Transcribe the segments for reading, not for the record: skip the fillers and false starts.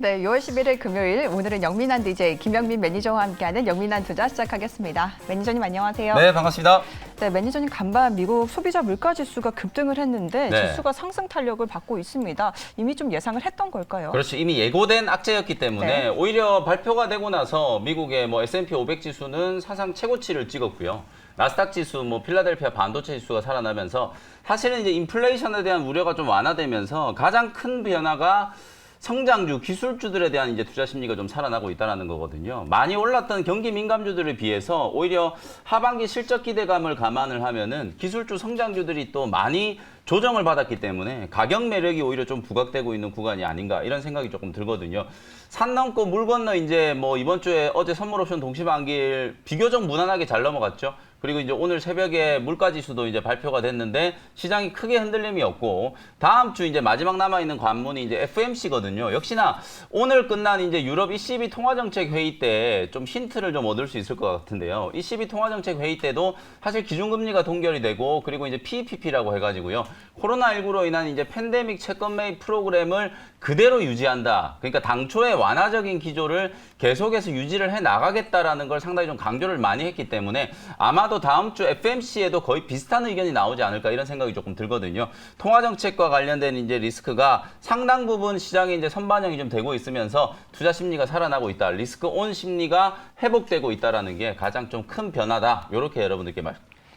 네, 6월 11일 금요일 오늘은 영민한 DJ 김영민 매니저와 함께하는 영민한 투자 시작하겠습니다. 매니저님 안녕하세요. 네, 반갑습니다. 네, 매니저님 간밤 미국 소비자 물가 지수가 급등을 했는데 네. 지수가 상승 탄력을 받고 있습니다. 이미 좀 예상을 했던 걸까요? 그렇죠. 이미 예고된 악재였기 때문에 네. 오히려 발표가 되고 나서 미국의 S&P 500 지수는 사상 최고치를 찍었고요. 나스닥 지수, 필라델피아 반도체 지수가 살아나면서 사실은 이제 인플레이션에 대한 우려가 좀 완화되면서 가장 큰 변화가 성장주, 기술주들에 대한 이제 투자 심리가 좀 살아나고 있다는 거거든요. 많이 올랐던 경기 민감주들에 비해서 오히려 하반기 실적 기대감을 감안을 하면은 기술주, 성장주들이 또 많이 조정을 받았기 때문에 가격 매력이 오히려 좀 부각되고 있는 구간이 아닌가 이런 생각이 조금 들거든요. 산 넘고 물 건너 이제 이번 주에 어제 선물 옵션 동시만기일 비교적 무난하게 잘 넘어갔죠. 그리고 이제 오늘 새벽에 물가 지수도 이제 발표가 됐는데 시장이 크게 흔들림이 없고 다음 주 이제 마지막 남아 있는 관문이 이제 FMC거든요. 역시나 오늘 끝난 이제 유럽 ECB 통화정책 회의 때 좀 힌트를 좀 얻을 수 있을 것 같은데요. ECB 통화정책 회의 때도 사실 기준금리가 동결이 되고 그리고 이제 PEPP라고 해가지고요. 코로나19로 인한 이제 팬데믹 채권 매입 프로그램을 그대로 유지한다. 그러니까 당초의 완화적인 기조를 계속해서 유지를 해 나가겠다라는 걸 상당히 좀 강조를 많이 했기 때문에 아마도 다음 주 FMC에도 거의 비슷한 의견이 나오지 않을까 이런 생각이 조금 들거든요. 통화정책과 관련된 이제 리스크가 상당 부분 시장에 이제 선반영이 좀 되고 있으면서 투자 심리가 살아나고 있다. 리스크 온 심리가 회복되고 있다라는 게 가장 좀 큰 변화다. 이렇게 여러분들께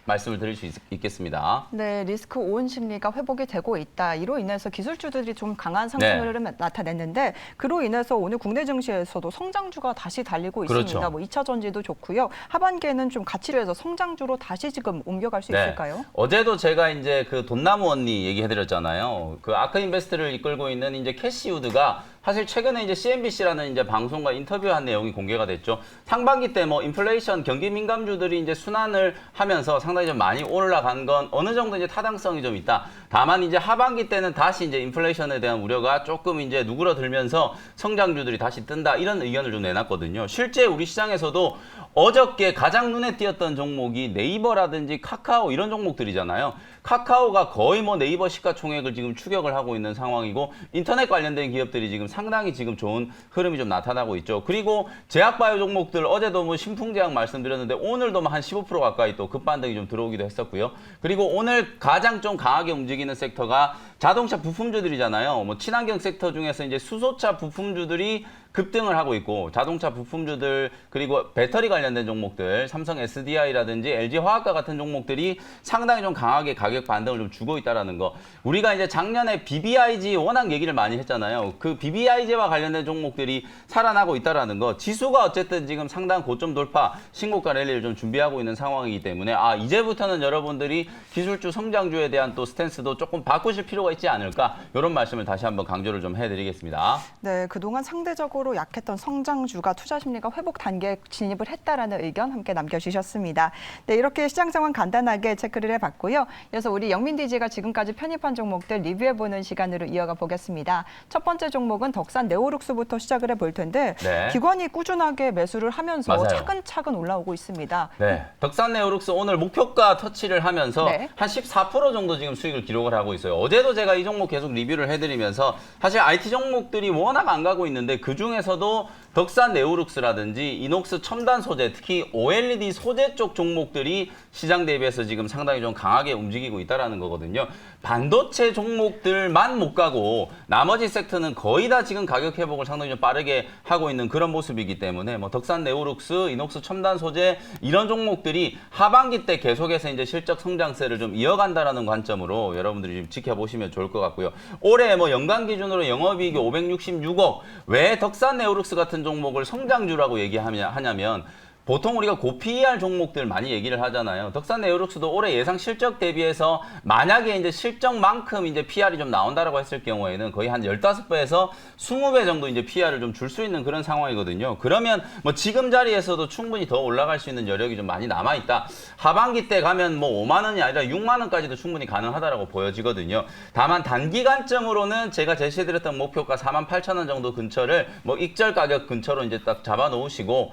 말씀을 드릴 수 있겠습니다. 네, 리스크 온 심리가 회복이 되고 있다. 이로 인해서 기술주들이 좀 강한 상승 흐름을 나타냈는데 그로 인해서 오늘 국내 증시에서도 성장주가 다시 달리고 있습니다. 그렇죠. 2차 전지도 좋고요. 하반기에는 좀 가치를 해서 성장주로 다시 지금 옮겨갈 수 있을까요? 어제도 제가 이제 그 돈나무 언니 얘기해드렸잖아요. 그 아크인베스트를 이끌고 있는 이제 캐시우드가 사실 최근에 이제 CNBC라는 이제 방송과 인터뷰한 내용이 공개가 됐죠. 상반기 때 인플레이션 경기 민감주들이 이제 순환을 하면서 상당히 좀 많이 올라간 건 어느 정도 이제 타당성이 좀 있다. 다만 이제 하반기 때는 다시 이제 인플레이션에 대한 우려가 조금 이제 누그러들면서 성장주들이 다시 뜬다. 이런 의견을 좀 내놨거든요. 실제 우리 시장에서도 어저께 가장 눈에 띄었던 종목이 네이버라든지 카카오 이런 종목들이잖아요. 카카오가 거의 네이버 시가총액을 지금 추격을 하고 있는 상황이고 인터넷 관련된 기업들이 지금 상당히 지금 좋은 흐름이 좀 나타나고 있죠. 그리고 제약바이오 종목들 어제도 신풍제약 말씀드렸는데 오늘도 한 15% 가까이 또 급반등이 좀 들어오기도 했었고요. 그리고 오늘 가장 좀 강하게 움직이는 섹터가 자동차 부품주들이잖아요. 친환경 섹터 중에서 이제 수소차 부품주들이 급등을 하고 있고 자동차 부품주들 그리고 배터리 관련된 종목들 삼성 SDI라든지 LG화학과 같은 종목들이 상당히 좀 강하게 가격 반등을 좀 주고 있다라는 거. 우리가 이제 작년에 BBIG 워낙 얘기를 많이 했잖아요. 그 BBIG와 관련된 종목들이 살아나고 있다라는 거. 지수가 어쨌든 지금 상당 고점 돌파 신고가 랠리를 좀 준비하고 있는 상황이기 때문에 이제부터는 여러분들이 기술주 성장주에 대한 또 스탠스도 조금 바꾸실 필요가 있지 않을까 이런 말씀을 다시 한번 강조를 좀 해드리겠습니다. 네, 그동안 상대적으로 약했던 성장주가 투자 심리가 회복 단계에 진입을 했다라는 의견 함께 남겨주셨습니다. 네, 이렇게 시장 상황 간단하게 체크를 해봤고요. 이어서 우리 영민 DJ가 지금까지 편입한 종목들 리뷰해보는 시간으로 이어가 보겠습니다. 첫 번째 종목은 덕산 네오룩스부터 시작을 해볼 텐데 기관이 꾸준하게 매수를 하면서 맞아요. 차근차근 올라오고 있습니다. 네, 덕산 네오룩스 오늘 목표가 터치를 하면서 한 14% 정도 지금 수익을 기록을 하고 있어요. 어제도 제가 이 종목 계속 리뷰를 해드리면서 사실 IT 종목들이 워낙 안 가고 있는데 그중에서도 덕산 네오룩스라든지 이녹스 첨단 소재, 특히 OLED 소재 쪽 종목들이 시장 대비해서 지금 상당히 좀 강하게 움직이고 있다는 거거든요. 반도체 종목들만 못 가고 나머지 섹터는 거의 다 지금 가격 회복을 상당히 좀 빠르게 하고 있는 그런 모습이기 때문에 덕산 네오룩스, 이녹스 첨단 소재 이런 종목들이 하반기 때 계속해서 이제 실적 성장세를 좀 이어간다라는 관점으로 여러분들이 좀 지켜보시면 좋을 것 같고요. 올해 연간 기준으로 영업이익이 566억. 왜 덕산 네오룩스 같은 종목을 성장주라고 얘기하냐면 보통 우리가 고PER 종목들 많이 얘기를 하잖아요. 덕산 네오룩스도 올해 예상 실적 대비해서 만약에 이제 실적만큼 이제 PR이 좀 나온다라고 했을 경우에는 거의 한 15배에서 20배 정도 이제 PR을 좀 줄 수 있는 그런 상황이거든요. 그러면 지금 자리에서도 충분히 더 올라갈 수 있는 여력이 좀 많이 남아 있다. 하반기 때 가면 5만 원이 아니라 6만 원까지도 충분히 가능하다라고 보여지거든요. 다만 단기간점으로는 제가 제시해드렸던 목표가 48,000원 정도 근처를 익절 가격 근처로 이제 딱 잡아 놓으시고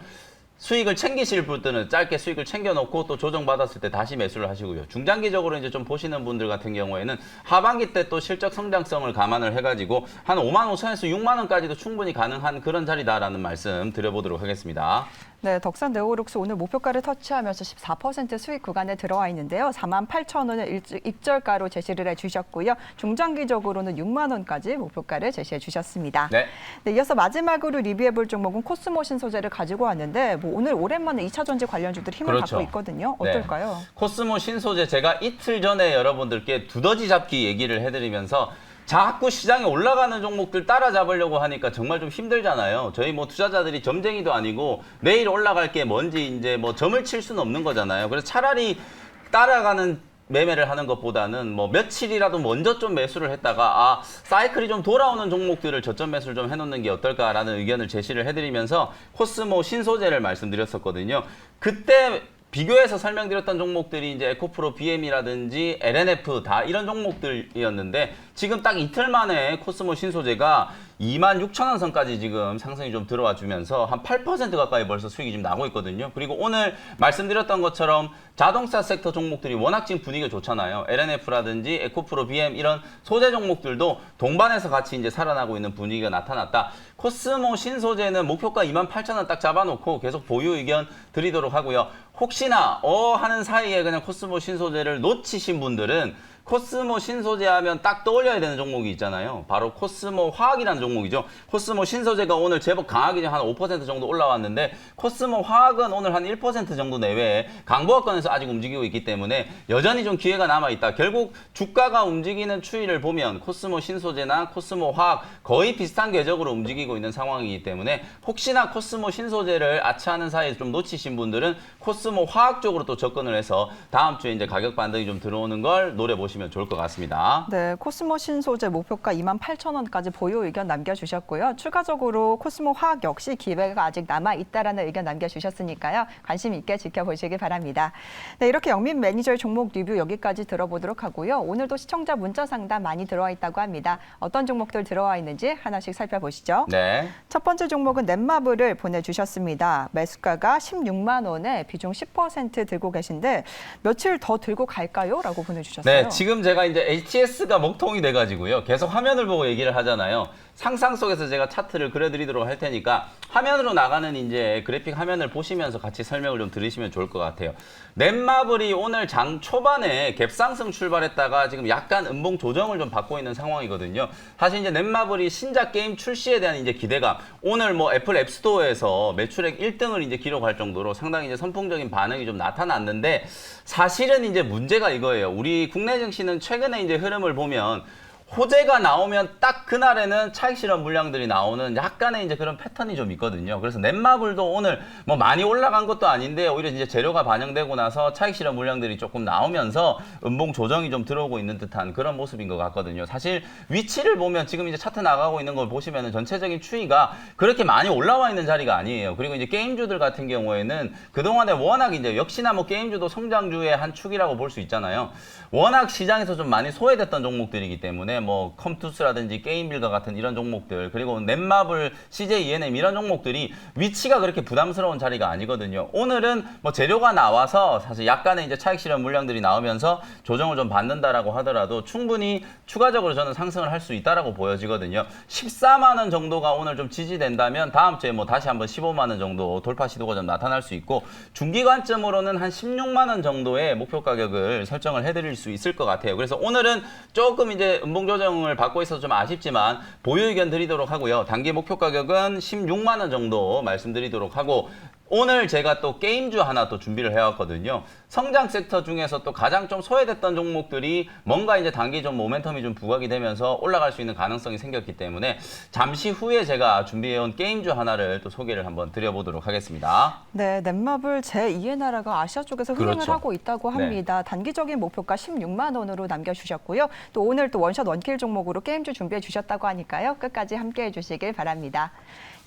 수익을 챙기실 분들은 짧게 수익을 챙겨놓고 또 조정받았을 때 다시 매수를 하시고요. 중장기적으로 이제 좀 보시는 분들 같은 경우에는 하반기 때 또 실적 성장성을 감안을 해가지고 한 5만 5천에서 6만 원까지도 충분히 가능한 그런 자리다라는 말씀 드려보도록 하겠습니다. 네, 덕산 네오룩스 오늘 목표가를 터치하면서 14% 수익 구간에 들어와 있는데요. 48,000원을 입절가로 제시를 해주셨고요. 중장기적으로는 6만 원까지 목표가를 제시해 주셨습니다. 네. 네, 이어서 마지막으로 리뷰해볼 종목은 코스모 신소재를 가지고 왔는데 오늘 오랜만에 2차 전지 관련주들이 힘을 그렇죠. 받고 있거든요. 어떨까요? 네. 코스모 신소재 제가 이틀 전에 여러분들께 두더지 잡기 얘기를 해드리면서 자꾸 시장에 올라가는 종목들 따라잡으려고 하니까 정말 좀 힘들잖아요. 저희 뭐 투자자들이 점쟁이도 아니고 내일 올라갈 게 뭔지 이제 뭐 점을 칠 수는 없는 거잖아요. 그래서 차라리 따라가는 매매를 하는 것보다는 뭐 며칠이라도 먼저 좀 매수를 했다가 사이클이 좀 돌아오는 종목들을 저점 매수를 좀 해놓는 게 어떨까라는 의견을 제시를 해드리면서 코스모 신소재를 말씀드렸었거든요. 그때 비교해서 설명드렸던 종목들이 이제 에코프로 BM이라든지 LNF 다 이런 종목들이었는데 지금 딱 이틀 만에 코스모 신소재가 26,000원 선까지 지금 상승이 좀 들어와 주면서 한 8% 가까이 벌써 수익이 좀 나고 있거든요. 그리고 오늘 말씀드렸던 것처럼 자동차 섹터 종목들이 워낙 지금 분위기가 좋잖아요. LNF라든지 에코프로 BM 이런 소재 종목들도 동반해서 같이 이제 살아나고 있는 분위기가 나타났다. 코스모 신소재는 목표가 28,000원 딱 잡아놓고 계속 보유 의견 드리도록 하고요. 혹시나 하는 사이에 그냥 코스모 신소재를 놓치신 분들은 코스모 신소재 하면 딱 떠올려야 되는 종목이 있잖아요. 바로 코스모 화학이라는 종목이죠. 코스모 신소재가 오늘 제법 강하게 한 5% 정도 올라왔는데 코스모 화학은 오늘 한 1% 정도 내외에 강보합권에서 아직 움직이고 있기 때문에 여전히 좀 기회가 남아있다. 결국 주가가 움직이는 추이를 보면 코스모 신소재나 코스모 화학 거의 비슷한 궤적으로 움직이고 있는 상황이기 때문에 혹시나 코스모 신소재를 아차하는 사이에 좀 놓치신 분들은 코스모 화학 쪽으로 또 접근을 해서 다음 주에 이제 가격 반등이 좀 들어오는 걸 노려보시면 좋을 것 같습니다. 네, 코스모 신소재 목표가 28,000원까지 보유 의견 남겨주셨고요. 추가적으로 코스모 화학 역시 기회가 아직 남아있다라는 의견 남겨주셨으니까요. 관심 있게 지켜보시기 바랍니다. 네, 이렇게 영민 매니저의 종목 리뷰 여기까지 들어보도록 하고요. 오늘도 시청자 문자 상담 많이 들어와 있다고 합니다. 어떤 종목들 들어와 있는지 하나씩 살펴보시죠. 네. 첫 번째 종목은 넷마블을 보내주셨습니다. 매수가가 16만 원에 비중 10% 들고 계신데 며칠 더 들고 갈까요? 라고 보내주셨어요. 네, 지금 제가 이제 HTS가 먹통이 돼가지고요. 계속 화면을 보고 얘기를 하잖아요. 상상 속에서 제가 차트를 그려드리도록 할 테니까 화면으로 나가는 이제 그래픽 화면을 보시면서 같이 설명을 좀 들으시면 좋을 것 같아요. 넷마블이 오늘 장 초반에 갭상승 출발했다가 지금 약간 음봉 조정을 좀 받고 있는 상황이거든요. 사실 이제 넷마블이 신작 게임 출시에 대한 이제 기대감, 오늘 뭐 애플 앱스토어에서 매출액 1등을 이제 기록할 정도로 상당히 이제 선풍적인 반응이 좀 나타났는데 사실은 이제 문제가 이거예요. 우리 국내 증시는 최근에 이제 흐름을 보면 호재가 나오면 딱 그날에는 차익 실현 물량들이 나오는 약간의 이제 그런 패턴이 좀 있거든요. 그래서 넷마블도 오늘 뭐 많이 올라간 것도 아닌데 오히려 이제 재료가 반영되고 나서 차익 실현 물량들이 조금 나오면서 음봉 조정이 좀 들어오고 있는 듯한 그런 모습인 것 같거든요. 사실 위치를 보면 지금 이제 차트 나가고 있는 걸 보시면은 전체적인 추이가 그렇게 많이 올라와 있는 자리가 아니에요. 그리고 이제 게임주들 같은 경우에는 그동안에 워낙 이제 역시나 뭐 게임주도 성장주의 한 축이라고 볼 수 있잖아요. 워낙 시장에서 좀 많이 소외됐던 종목들이기 때문에 뭐 컴투스라든지 게임빌더 같은 이런 종목들, 그리고 넷마블, CJ ENM 이런 종목들이 위치가 그렇게 부담스러운 자리가 아니거든요. 오늘은 뭐 재료가 나와서 사실 약간의 이제 차익 실현 물량들이 나오면서 조정을 좀 받는다라고 하더라도 충분히 추가적으로 저는 상승을 할 수 있다라고 보여지거든요. 14만 원 정도가 오늘 좀 지지된다면 다음 주에 뭐 다시 한번 15만 원 정도 돌파 시도가 좀 나타날 수 있고 중기 관점으로는 한 16만 원 정도의 목표 가격을 설정을 해드릴 수 있을 것 같아요. 그래서 오늘은 조금 이제 음봉 조정을 받고 있어서 좀 아쉽지만 보유 의견 드리도록 하고요. 단기 목표 가격은 16만 원 정도 말씀드리도록 하고 오늘 제가 또 게임주 하나 또 준비를 해왔거든요. 성장 섹터 중에서 또 가장 좀 소외됐던 종목들이 뭔가 이제 단기 좀 모멘텀이 좀 부각이 되면서 올라갈 수 있는 가능성이 생겼기 때문에 잠시 후에 제가 준비해온 게임주 하나를 또 소개를 한번 드려보도록 하겠습니다. 네, 넷마블 제2의 나라가 아시아 쪽에서 흥행을 그렇죠. 하고 있다고 합니다. 네. 단기적인 목표가 16만 원으로 남겨주셨고요. 또 오늘 또 원샷 원킬 종목으로 게임주 준비해 주셨다고 하니까요. 끝까지 함께해 주시길 바랍니다.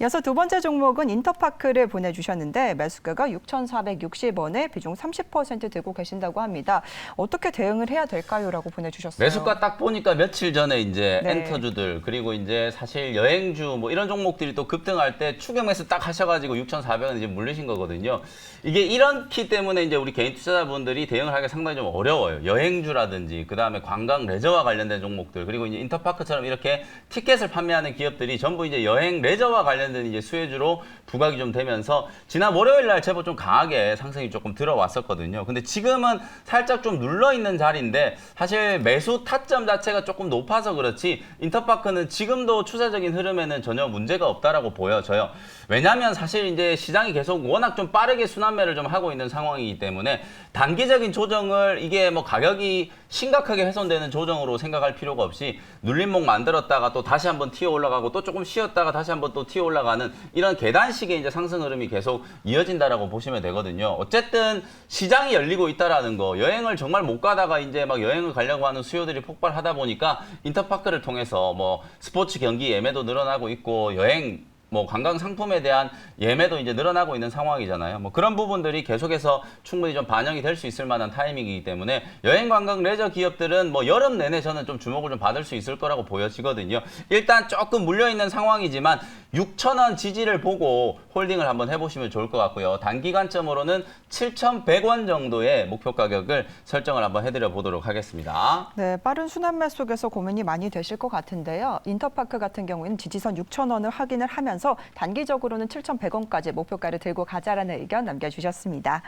이어서 두 번째 종목은 인터파크를 보내주셨는데 있는데 매수가가 6,460원에 비중 30% 들고 계신다고 합니다. 어떻게 대응을 해야 될까요?라고 보내주셨어요. 매수가 딱 보니까 며칠 전에 이제 네. 엔터주들 그리고 이제 사실 여행주 뭐 이런 종목들이 또 급등할 때 추격 매수 딱 하셔가지고 6,400원 이제 물리신 거거든요. 이게 이렇기 때문에 이제 우리 개인 투자자분들이 대응을 하기가 상당히 좀 어려워요. 여행주라든지 그 다음에 관광 레저와 관련된 종목들 그리고 이제 인터파크처럼 이렇게 티켓을 판매하는 기업들이 전부 이제 여행 레저와 관련된 이제 수혜주로 부각이 좀 되면서 지난 월요일 날 제법 좀 강하게 상승이 조금 들어왔었거든요. 근데 지금은 살짝 좀 눌러 있는 자리인데 사실 매수 타점 자체가 조금 높아서 그렇지 인터파크는 지금도 추세적인 흐름에는 전혀 문제가 없다라고 보여져요. 왜냐하면 사실 이제 시장이 계속 워낙 좀 빠르게 순환매를 좀 하고 있는 상황이기 때문에 단기적인 조정을 이게 뭐 가격이 심각하게 훼손되는 조정으로 생각할 필요가 없이 눌림목 만들었다가 또 다시 한번 튀어 올라가고 또 조금 쉬었다가 다시 한번 또 튀어 올라가는 이런 계단식의 이제 상승 흐름이 계속 이어진다라고 보시면 되거든요. 어쨌든 시장이 열리고 있다라는 거, 여행을 정말 못 가다가 이제 막 여행을 가려고 하는 수요들이 폭발하다 보니까 인터파크를 통해서 뭐 스포츠 경기 예매도 늘어나고 있고 여행 뭐 관광 상품에 대한 예매도 이제 늘어나고 있는 상황이잖아요. 뭐 그런 부분들이 계속해서 충분히 좀 반영이 될 수 있을 만한 타이밍이기 때문에 여행 관광 레저 기업들은 뭐 여름 내내 저는 좀 주목을 좀 받을 수 있을 거라고 보여지거든요. 일단 조금 물려 있는 상황이지만 6,000원 지지를 보고 홀딩을 한번 해보시면 좋을 것 같고요. 단기간점으로는 7,100원 정도의 목표 가격을 설정을 한번 해드려 보도록 하겠습니다. 네, 빠른 순환매 속에서 고민이 많이 되실 것 같은데요. 인터파크 같은 경우에는 지지선 6,000원을 확인을 하면서 단기적으로는 7,100원까지 목표가를 들고 가자라는 의견 남겨주셨습니다.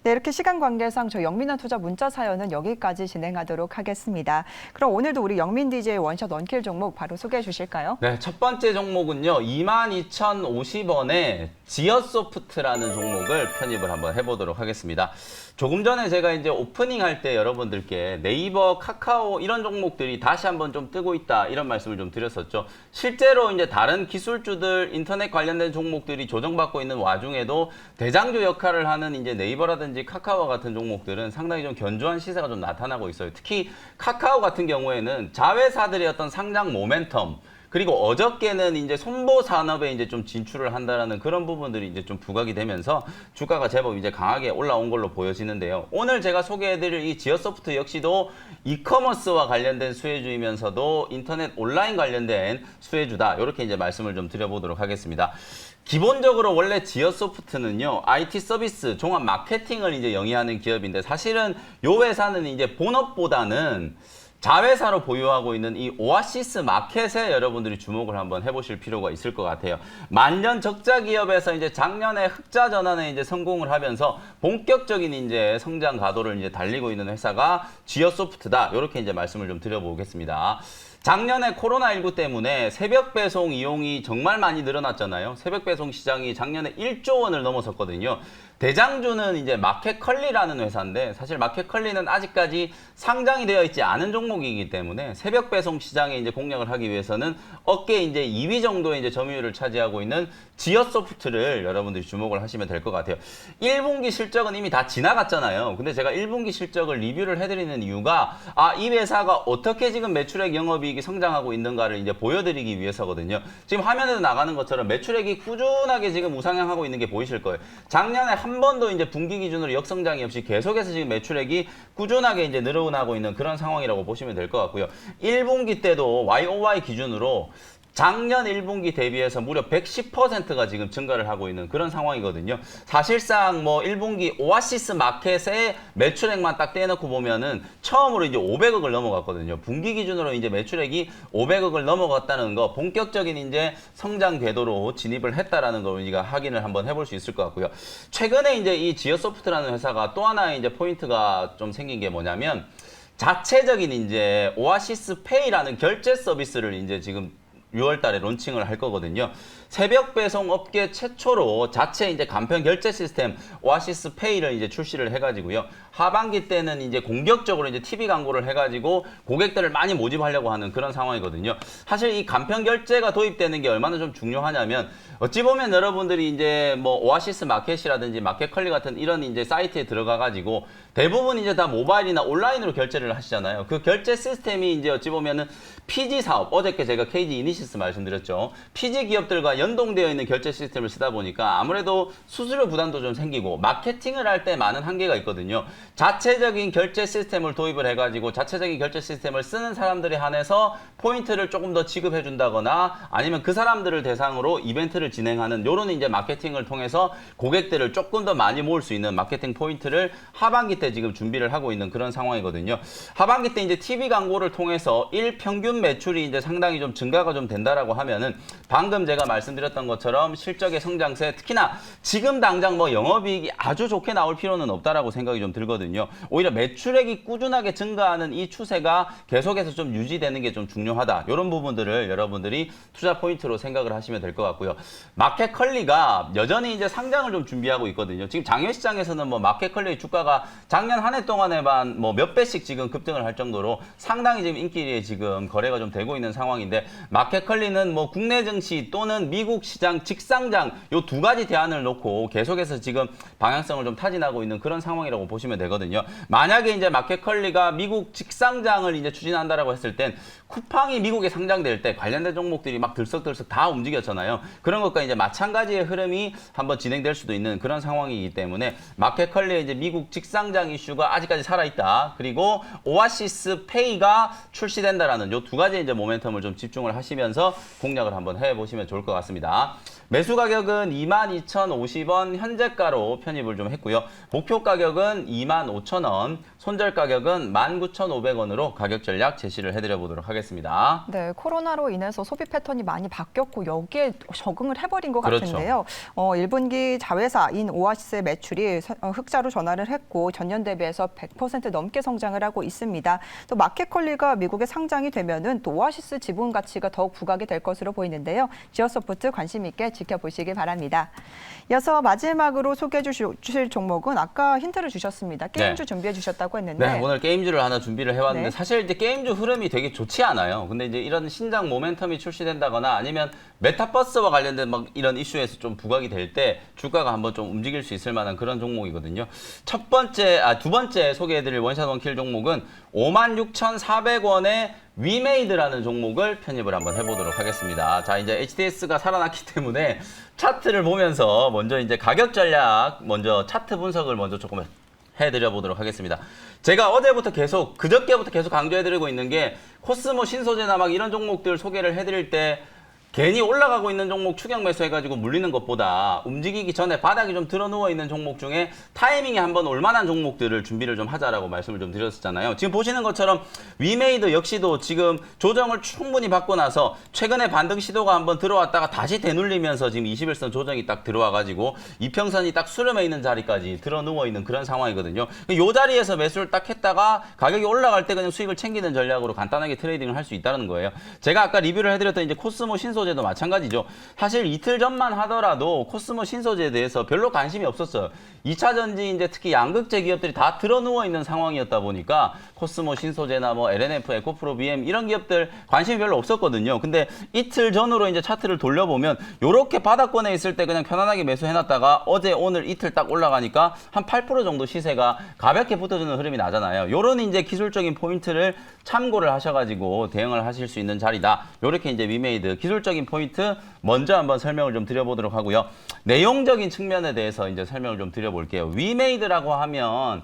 네, 이렇게 시간 관계상 저희 영민한 투자 문자 사연은 여기까지 진행하도록 하겠습니다. 그럼 오늘도 우리 영민 DJ 원샷 원킬 종목 바로 소개해 주실까요? 네, 첫 번째 종목은요. 22,050원에 지어소프트라는 종목을 편입을 한번 해보도록 하겠습니다. 조금 전에 제가 이제 오프닝 할 때 여러분들께 네이버, 카카오 이런 종목들이 다시 한번 좀 뜨고 있다 이런 말씀을 좀 드렸었죠. 실제로 이제 다른 기술주들 인터넷 관련된 종목들이 조정받고 있는 와중에도 대장주 역할을 하는 이제 네이버라든지 카카오 같은 종목들은 상당히 좀 견조한 시세가 좀 나타나고 있어요. 특히 카카오 같은 경우에는 자회사들의 어떤 상장 모멘텀 그리고 어저께는 이제 손보 산업에 이제 좀 진출을 한다라는 그런 부분들이 이제 좀 부각이 되면서 주가가 제법 이제 강하게 올라온 걸로 보여지는데요. 오늘 제가 소개해드릴 이 지어소프트 역시도 이커머스와 관련된 수혜주이면서도 인터넷 온라인 관련된 수혜주다. 이렇게 이제 말씀을 좀 드려보도록 하겠습니다. 기본적으로 원래 지어소프트는요, IT 서비스, 종합 마케팅을 이제 영위하는 기업인데 사실은 요 회사는 이제 본업보다는 자회사로 보유하고 있는 이 오아시스 마켓에 여러분들이 주목을 한번 해보실 필요가 있을 것 같아요. 만년 적자 기업에서 이제 작년에 흑자 전환에 이제 성공을 하면서 본격적인 이제 성장 가도를 이제 달리고 있는 회사가 지어소프트다. 이렇게 이제 말씀을 좀 드려보겠습니다. 작년에 코로나19 때문에 새벽 배송 이용이 정말 많이 늘어났잖아요. 새벽 배송 시장이 작년에 1조 원을 넘어섰거든요. 대장주는 이제 마켓컬리라는 회사인데 사실 마켓컬리는 아직까지 상장이 되어 있지 않은 종목이기 때문에 새벽 배송 시장에 이제 공략을 하기 위해서는 업계 이제 2위 정도의 이제 점유율을 차지하고 있는 지어소프트를 여러분들이 주목을 하시면 될 것 같아요. 1분기 실적은 이미 다 지나갔잖아요. 근데 제가 1분기 실적을 리뷰를 해드리는 이유가 이 회사가 어떻게 지금 매출액 영업이익이 성장하고 있는가를 이제 보여드리기 위해서거든요. 지금 화면에도 나가는 것처럼 매출액이 꾸준하게 지금 우상향하고 있는 게 보이실 거예요. 작년에 한 번도 이제 분기 기준으로 역성장이 없이 계속해서 지금 매출액이 꾸준하게 이제 늘어나고 있는 그런 상황이라고 보시면 될 것 같고요. 1분기 때도 YOY 기준으로 작년 1분기 대비해서 무려 110%가 지금 증가를 하고 있는 그런 상황이거든요. 사실상 뭐 1분기 오아시스 마켓의 매출액만 딱 떼놓고 보면은 처음으로 이제 500억을 넘어갔거든요. 분기 기준으로 이제 매출액이 500억을 넘어갔다는 거, 본격적인 이제 성장 궤도로 진입을 했다라는 걸 우리가 확인을 한번 해볼 수 있을 것 같고요. 최근에 이제 이 지어소프트라는 회사가 또 하나의 이제 포인트가 좀 생긴 게 뭐냐면 자체적인 이제 오아시스 페이라는 결제 서비스를 이제 지금 6월 달에 론칭을 할 거거든요. 새벽 배송 업계 최초로 자체 이제 간편 결제 시스템 오아시스 페이를 이제 출시를 해가지고요. 하반기 때는 이제 공격적으로 이제 TV 광고를 해가지고 고객들을 많이 모집하려고 하는 그런 상황이거든요. 사실 이 간편 결제가 도입되는 게 얼마나 좀 중요하냐면 어찌 보면 여러분들이 이제 뭐 오아시스 마켓이라든지 마켓컬리 같은 이런 이제 사이트에 들어가가지고 대부분 이제 다 모바일이나 온라인으로 결제를 하시잖아요. 그 결제 시스템이 이제 어찌 보면은 PG 사업, 어저께 제가 KG 이니시스 말씀드렸죠. PG 기업들과 연동되어 있는 결제 시스템을 쓰다 보니까 아무래도 수수료 부담도 좀 생기고 마케팅을 할 때 많은 한계가 있거든요. 자체적인 결제 시스템을 도입을 해가지고 자체적인 결제 시스템을 쓰는 사람들에 한해서 포인트를 조금 더 지급해 준다거나 아니면 그 사람들을 대상으로 이벤트를 진행하는 요런 이제 마케팅을 통해서 고객들을 조금 더 많이 모을 수 있는 마케팅 포인트를 하반기 때 지금 준비를 하고 있는 그런 상황이거든요. 하반기 때 이제 TV 광고를 통해서 일 평균 매출이 이제 상당히 좀 증가가 좀 된다라고 하면은 방금 제가 말씀드렸던 것처럼 실적의 성장세, 특히나 지금 당장 뭐 영업이익이 아주 좋게 나올 필요는 없다라고 생각이 좀 들거든요. 오히려 매출액이 꾸준하게 증가하는 이 추세가 계속해서 좀 유지되는 게 좀 중요하다. 이런 부분들을 여러분들이 투자 포인트로 생각을 하시면 될 것 같고요. 마켓컬리가 여전히 이제 상장을 좀 준비하고 있거든요. 지금 장외시장에서는 뭐 마켓컬리 주가가 작년 한 해 동안에만 뭐 몇 배씩 지금 급등을 할 정도로 상당히 지금 인기에 지금 거래가 좀 되고 있는 상황인데 마켓컬리는 뭐 국내 증시 또는 미국 시장 직상장 요 두 가지 대안을 놓고 계속해서 지금 방향성을 좀 타진하고 있는 그런 상황이라고 보시면 되거든요. 만약에 이제 마켓컬리가 미국 직상장을 이제 추진한다라고 했을 땐 쿠팡이 미국에 상장될 때 관련된 종목들이 막 들썩들썩 다 움직였잖아요. 그런 것과 이제 마찬가지의 흐름이 한번 진행될 수도 있는 그런 상황이기 때문에 마켓컬리의 이제 미국 직상장 이슈가 아직까지 살아있다. 그리고 오아시스 페이가 출시된다라는 요 두 가지 이제 모멘텀을 좀 집중을 하시면서 공략을 한번 해보시면 좋을 것 같습니다. 매수 가격은 22,050원 현재가로 편입을 좀 했고요. 목표 가격은 25,000원, 손절 가격은 19,500원으로 가격 전략 제시를 해드려 보도록 하겠습니다. 네, 코로나로 인해서 소비 패턴이 많이 바뀌었고 여기에 적응을 해버린 것 그렇죠. 같은데요. 1분기 자회사인 오아시스의 매출이 흑자로 전환을 했고 전년 대비해서 100% 넘게 성장을 하고 있습니다. 또 마켓컬리가 미국에 상장이 되면은 또 오아시스 지분 가치가 더욱 부각이 될 것으로 보이는데요. 지어소프트 관심 있게 지켜보시기 바랍니다. 이어서 마지막으로 소개해 주실 종목은 아까 힌트를 주셨습니다. 게임주 준비해 주셨다고 했는데. 네, 오늘 게임주를 하나 준비를 해왔는데 네. 사실 이제 게임주 흐름이 되게 좋지 않아요. 근데 이제 이런 신작 모멘텀이 출시된다거나 아니면 메타버스와 관련된 막 이런 이슈에서 좀 부각이 될 때 주가가 한번 좀 움직일 수 있을 만한 그런 종목이거든요. 두 번째 소개해드릴 원샷 원킬 종목은 56,400원의 위메이드라는 종목을 편입을 한번 해보도록 하겠습니다. 자, 이제 HTS가 살아났기 때문에 차트를 보면서 먼저 이제 가격 전략, 먼저 차트 분석을 먼저 조금 해드려 보도록 하겠습니다. 제가 어제부터 그저께부터 계속 강조해드리고 있는 게 코스모 신소재나 막 이런 종목들 소개를 해드릴 때 괜히 올라가고 있는 종목 추격 매수해가지고 물리는 것보다 움직이기 전에 바닥이 좀 들어 누워 있는 종목 중에 타이밍이 한번 올만한 종목들을 준비를 좀 하자라고 말씀을 좀 드렸었잖아요. 지금 보시는 것처럼 위메이드 역시도 지금 조정을 충분히 받고 나서 최근에 반등 시도가 한번 들어왔다가 다시 되눌리면서 지금 21선 조정이 딱 들어와가지고 이평선이 딱 수렴해 있는 자리까지 들어 누워 있는 그런 상황이거든요. 이 자리에서 매수를 딱 했다가 가격이 올라갈 때 그냥 수익을 챙기는 전략으로 간단하게 트레이딩을 할 수 있다는 거예요. 제가 아까 리뷰를 해드렸던 이제 코스모 신소재도 마찬가지죠. 사실 이틀 전만 하더라도 코스모 신소재에 대해서 별로 관심이 없었어요. 2차 전지 이제 특히 양극재 기업들이 다 들어 누워 있는 상황이었다 보니까 코스모 신소재나 뭐 LNF, 에코프로, BM 이런 기업들 관심이 별로 없었거든요. 근데 이틀 전으로 이제 차트를 돌려보면 요렇게 바닥권에 있을 때 그냥 편안하게 매수해놨다가 어제 오늘 이틀 딱 올라가니까 한 8% 정도 시세가 가볍게 붙어주는 흐름이 나잖아요. 요런 이제 기술적인 포인트를 참고를 하셔가지고 대응을 하실 수 있는 자리다. 요렇게 이제 위메이드 기술적인 포인트 먼저 한번 설명을 좀 드려보도록 하고요. 내용적인 측면에 대해서 이제 설명을 좀 드려볼게요. 위메이드라고 하면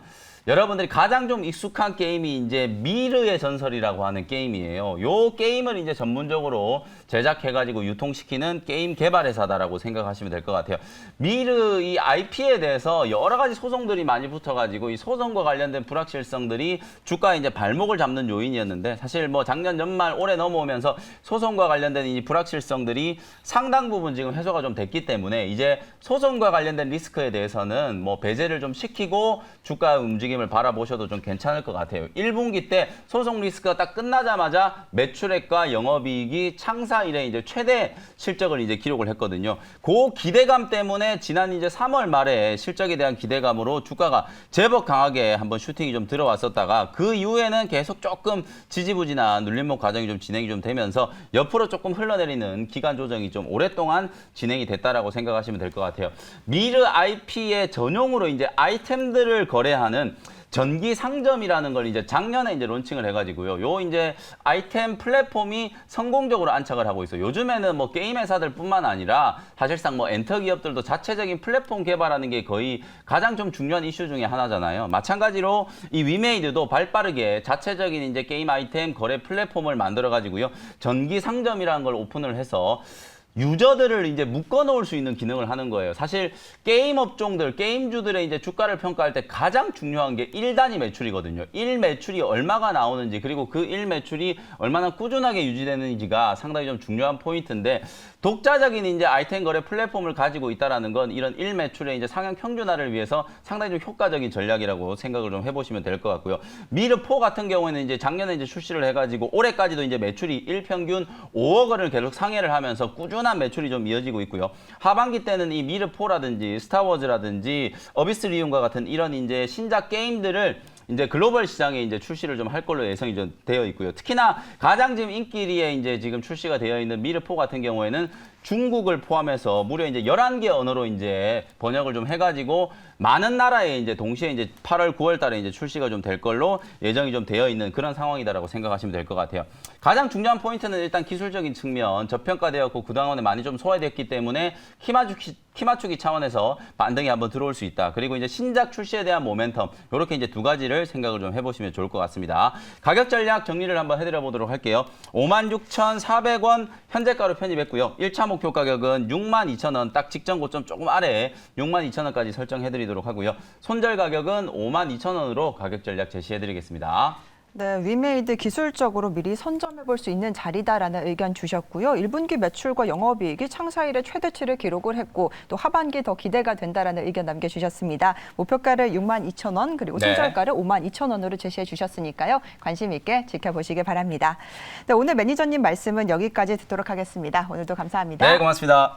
여러분들이 가장 좀 익숙한 게임이 이제 미르의 전설이라고 하는 게임이에요. 요 게임을 이제 전문적으로 제작해가지고 유통시키는 게임 개발 회사다라고 생각하시면 될 것 같아요. 미르 이 IP에 대해서 여러 가지 소송들이 많이 붙어가지고 이 소송과 관련된 불확실성들이 주가에 이제 발목을 잡는 요인이었는데 사실 뭐 작년 연말 올해 넘어오면서 소송과 관련된 이 불확실성들이 상당 부분 지금 해소가 좀 됐기 때문에 이제 소송과 관련된 리스크에 대해서는 뭐 배제를 좀 시키고 주가 움직임 그림을 바라보셔도 좀 괜찮을 것 같아요. 1분기 때 소송 리스크가 딱 끝나자마자 매출액과 영업이익이 창사 이래 이제 최대 실적을 이제 기록을 했거든요. 그 기대감 때문에 지난 이제 3월 말에 실적에 대한 기대감으로 주가가 제법 강하게 한번 슈팅이 좀 들어왔었다가 그 이후에는 계속 조금 지지부진한 눌림목 과정이 좀 진행이 좀 되면서 옆으로 조금 흘러내리는 기간 조정이 좀 오랫동안 진행이 됐다라고 생각하시면 될 것 같아요. 미르 IP의 전용으로 이제 아이템들을 거래하는 전기 상점이라는 걸 이제 작년에 이제 론칭을 해가지고요. 요 이제 아이템 플랫폼이 성공적으로 안착을 하고 있어요. 요즘에는 뭐 게임 회사들뿐만 아니라 사실상 뭐 엔터 기업들도 자체적인 플랫폼 개발하는 게 거의 가장 좀 중요한 이슈 중에 하나잖아요. 마찬가지로 이 위메이드도 발빠르게 자체적인 이제 게임 아이템 거래 플랫폼을 만들어 가지고요. 전기 상점이라는 걸 오픈을 해서 유저들을 이제 묶어 놓을 수 있는 기능을 하는 거예요. 사실 게임 업종들, 게임주들의 이제 주가를 평가할 때 가장 중요한 게 1단위 매출이거든요. 1 매출이 얼마가 나오는지 그리고 그 1 매출이 얼마나 꾸준하게 유지되는지가 상당히 좀 중요한 포인트인데 독자적인 이제 아이템 거래 플랫폼을 가지고 있다라는 건 이런 1 매출의 이제 상향 평준화를 위해서 상당히 좀 효과적인 전략이라고 생각을 좀 해보시면 될 것 같고요. 미르4 같은 경우에는 이제 작년에 이제 출시를 해가지고 올해까지도 이제 매출이 일평균 5억 원을 계속 상회를 하면서 꾸준한 매출이 좀 이어지고 있고요. 하반기 때는 이 미르4라든지 스타워즈라든지 어비스리움과 같은 이런 이제 신작 게임들을 이제 글로벌 시장에 이제 출시를 좀 할 걸로 예상이 좀 되어 있고요. 특히나 가장 지금 인기리에 이제 지금 출시가 되어 있는 미르4 같은 경우에는 중국을 포함해서 무려 이제 11개 언어로 이제 번역을 좀 해가지고 많은 나라에 이제 동시에 이제 8월, 9월 달에 이제 출시가 좀 될 걸로 예정이 좀 되어 있는 그런 상황이다라고 생각하시면 될 것 같아요. 가장 중요한 포인트는 일단 기술적인 측면, 저평가되었고 그동안에 많이 좀 소화됐기 때문에 키 맞추기 차원에서 반등이 한번 들어올 수 있다. 그리고 이제 신작 출시에 대한 모멘텀, 이렇게 이제 두 가지를 생각을 좀 해보시면 좋을 것 같습니다. 가격 전략 정리를 한번 해드려 보도록 할게요. 56,400원 현재가로 편입했고요. 1차 목표 가격은 62,000원, 딱 직전 고점 조금 아래에 62,000원까지 설정해드리도록 하고요. 손절 가격은 52,000원으로 가격 전략 제시해드리겠습니다. 네, 위메이드 기술적으로 미리 선점해 볼 수 있는 자리다라는 의견 주셨고요. 1분기 매출과 영업이익이 창사 이래 최대치를 기록을 했고 또 하반기 더 기대가 된다라는 의견 남겨주셨습니다. 목표가를 62,000원 그리고 손절가를 52,000원으로 제시해 주셨으니까요. 관심 있게 지켜보시기 바랍니다. 네, 오늘 매니저님 말씀은 여기까지 듣도록 하겠습니다. 오늘도 감사합니다. 네, 고맙습니다.